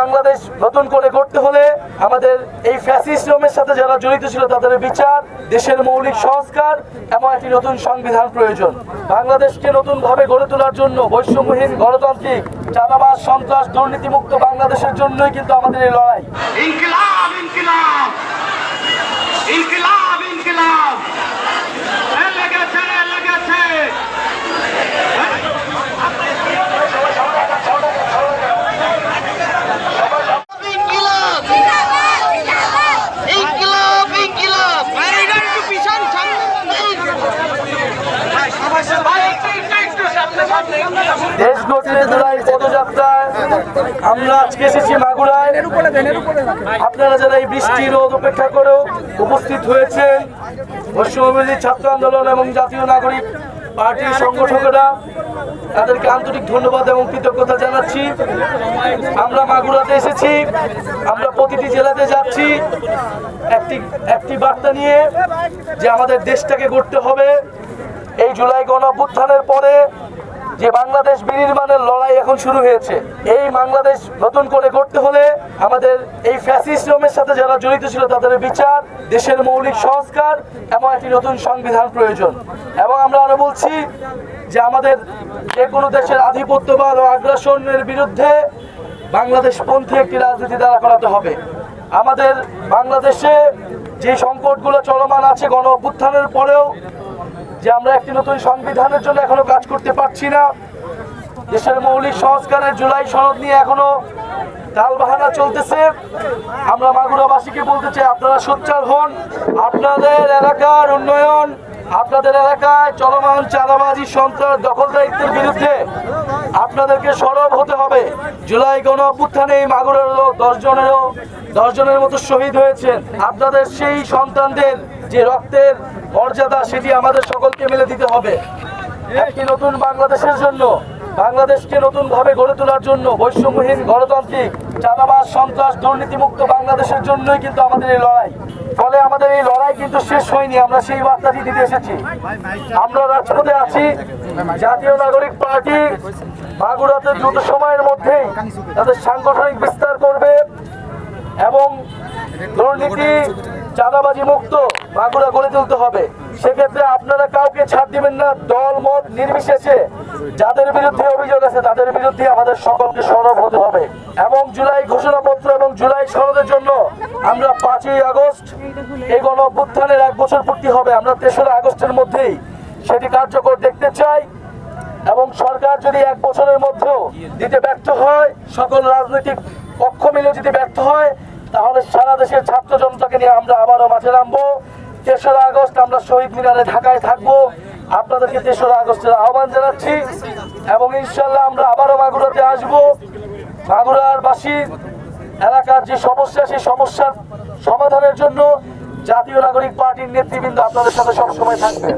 বাংলাদেশ নতুন করে গড়তে হলে আমাদের এই ফ্যাসিজমের সাথে যারা জড়িত ছিল তাদের বিচার, দেশের মৌলিক সংস্কার এবং একটি নতুন সংবিধান প্রয়োজন। বাংলাদেশকে নতুনভাবে গড়ে তোলার জন্য বৈষম্যহীন, গণতান্ত্রিক, চাঁদাবাজ, সন্ত্রাস, দুর্নীতিমুক্ত বাংলাদেশের জন্যই কিন্তু আমাদের এই লড়াই। ইনকিলাব ইনকিলাব ইনকিলাব ইনকিলাব লেগেছে লেগেছে। দেশ গঠনের জুলাই পদযাত্রায় আমরা আজকে এসেছি মাগুরায়। আপনারা যারা এই বৃষ্টি রোদ উপেক্ষা করেও উপস্থিত হয়েছেন, বৈষম্যবিরোধী ছাত্র আন্দোলন এবং জাতীয় নাগরিক পার্টির সংগঠকেরা, তাদেরকে আন্তরিক ধন্যবাদ এবং কৃতজ্ঞতা জানাচ্ছি। আমরা মাগুরাতে এসেছি, আমরা প্রতিটি জেলাতে যাচ্ছি একটি বার্তা নিয়ে যে আমাদের দেশটাকে গড়তে হবে। এই জুলাই গণঅভ্যুত্থানের পরে যে বাংলাদেশ বিনির্মাণের লড়াই এখন শুরু হয়েছে, এই বাংলাদেশ নতুন করে গড়তে হলে আমাদের এই ফ্যাসিজমের সাথে যারা জড়িত ছিল তাদের বিচার, দেশের মৌলিক সংস্কার এবং একটি নতুন সংবিধান প্রয়োজন। এবং আমরা আরো বলছি যে আমাদের যে কোনো দেশের আধিপত্যবাদ ও আগ্রাসনের বিরুদ্ধে বাংলাদেশ পন্থী একটি রাজনীতি দাঁড়া করাতে হবে। আমাদের বাংলাদেশে যে সংকটগুলো চলমান আছে গণ অভ্যুত্থানের পরেও, যে আমরা একটি নতুন সংবিধানের জন্য এখনো কাজ করতে পারছি না, দেশের মৌলিক সংস্কারের জুলাই সনদ নিয়ে এখনো টালবাহানা চলতেছে। আমরা মাগুরাবাসীকে বলতে চাই, আপনারা সোচ্চার হন। আপনাদের এলাকার উন্নয়ন, আপনাদের এলাকায় চলমান চাঁদাবাজি, সন্ত্রাস, দখলদারিত্বের বিরুদ্ধে আপনাদেরকে সরব হতে হবে। জুলাই গণ অভ্যুত্থানে এই মাগুরার 10 জনের মতো শহীদ হয়েছেন। আপনাদের সেই সন্তানদের যে রক্তের মর্যাদা, সেটি আমাদের সকলকে মিলে দিতে হবে। একটি নতুন বাংলাদেশের জন্য, বাংলাদেশকে নতুনভাবে গড়ে তোলার জন্য, বৈষম্যহীন, গণতান্ত্রিক, চাঁদাবাজ, সন্ত্রাস, দুর্নীতিমুক্ত বাংলাদেশের জন্যই কিন্তু আমাদের এই লড়াই। ফলে আমাদের এই লড়াই কিন্তু শেষ হয়নি, আমরা সেই বার্তাটি দিতে এসেছি। আমরা রাজপথে আছি। জাতীয় নাগরিক পার্টি মাগুরাতে দ্রুত সময়ের মধ্যেই তাদের সাংগঠনিক বিস্তার করবে এবং দুর্নীতি, চাঁদাবাজি মুক্ত মাগুরা গড়ে তুলতে হবে। সেক্ষেত্রে আপনারা কাউকে ছাড় দিবেন না। দল মত নির্বিশেষে যাদের বিরুদ্ধে অভিযোগ আছে তাদের বিরুদ্ধে আমাদের সকলকে সরব হতে হবে। এবং জুলাই ঘোষণাপত্র এবং জুলাই সনদের জন্য আমরা 5ই আগস্ট এই গণ অভ্যুত্থানের 1 বছর পূর্তি হবে। আমরা 3রা আগস্টের মধ্যেই সেটি কার্যকর দেখতে চাই। এবং সরকার যদি 1 বছরের মধ্যেও দিতে ব্যর্থ হয়, সকল রাজনৈতিক পক্ষ মিলে যদি ব্যর্থ হয়, তাহলে সারা দেশের ছাত্র জনতাকে নিয়ে আমরা আবারও মাঠে নামবো। 3রা আগস্ট আমরা শহীদ মিনারে ঢাকায় থাকবো। আপনাদেরকে 3রা আগস্টের আহ্বান জানাচ্ছি এবং ইনশাল্লাহ আমরা আবারও মাগুরাতে আসবো। মাগুরার বাসীর এলাকার যে সমস্যা, সেই সমস্যার সমাধানের জন্য জাতীয় নাগরিক পার্টির নেতৃবৃন্দ আপনাদের সাথে সবসময় থাকবে।